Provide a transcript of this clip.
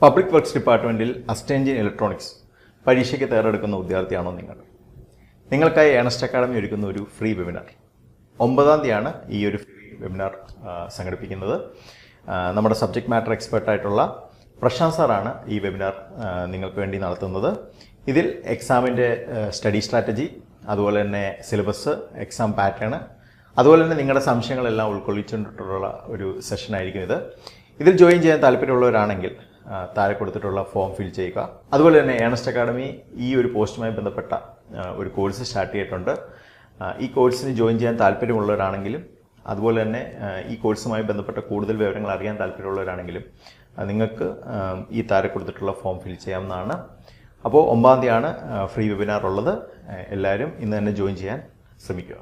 Public works ഡിപ്പാർട്ട്മെൻറ്റിൽ assistant in electronics പരീക്ഷയ്ക്ക് തയ്യാറെടുക്കുന്ന വിദ്യാർത്ഥിയാണോ നിങ്ങൾ? നിങ്ങൾക്കായി ഏണസ്റ്റ് അക്കാഡമി ഒരുക്കുന്ന ഒരു ഫ്രീ വെബിനാർ 9-ാം തീയതിയാണ് ഈ ഒരു ഫ്രീ വെബിനാർ സംഘടിപ്പിക്കുന്നത്. നമ്മുടെ സബ്ജക്ട് മാറ്റർ എക്സ്പെർട്ടായിട്ടുള്ള പ്രശാന്ത് സാറാണ് ഈ വെബിനാർ നിങ്ങൾക്ക് വേണ്ടി നടത്തുന്നത്. ഇതിൽ എക്സാമിൻ്റെ സ്റ്റഡി സ്ട്രാറ്റജി, അതുപോലെ തന്നെ സിലബസ്, എക്സാം പാറ്റേൺ, അതുപോലെ തന്നെ നിങ്ങളുടെ സംശയങ്ങളെല്ലാം ഉൾക്കൊള്ളിച്ചിട്ടുള്ള ഒരു സെഷനായിരിക്കും ഇത്. ഇതിൽ ജോയിൻ ചെയ്യാൻ താല്പര്യമുള്ളവരാണെങ്കിൽ താഴെ കൊടുത്തിട്ടുള്ള ഫോം ഫിൽ ചെയ്യുക. അതുപോലെ തന്നെ ഏണസ്റ്റ് അക്കാഡമി ഈ ഒരു പോസ്റ്റുമായി ബന്ധപ്പെട്ട ഒരു കോഴ്സ് സ്റ്റാർട്ട് ചെയ്തിട്ടുണ്ട്. ഈ കോഴ്സിന് ജോയിൻ ചെയ്യാൻ താല്പര്യമുള്ളവരാണെങ്കിലും, അതുപോലെ തന്നെ ഈ കോഴ്സുമായി ബന്ധപ്പെട്ട കൂടുതൽ വിവരങ്ങൾ അറിയാൻ താല്പര്യമുള്ളവരാണെങ്കിലും നിങ്ങൾക്ക് ഈ താഴെ കൊടുത്തിട്ടുള്ള ഫോം ഫിൽ ചെയ്യാവുന്നതാണ്. അപ്പോൾ 9-ാം തീയതിയാണ് ഫ്രീ വെബിനാർ ഉള്ളത്. എല്ലാവരും ഇന്ന് തന്നെ ജോയിൻ ചെയ്യാൻ ശ്രമിക്കുക.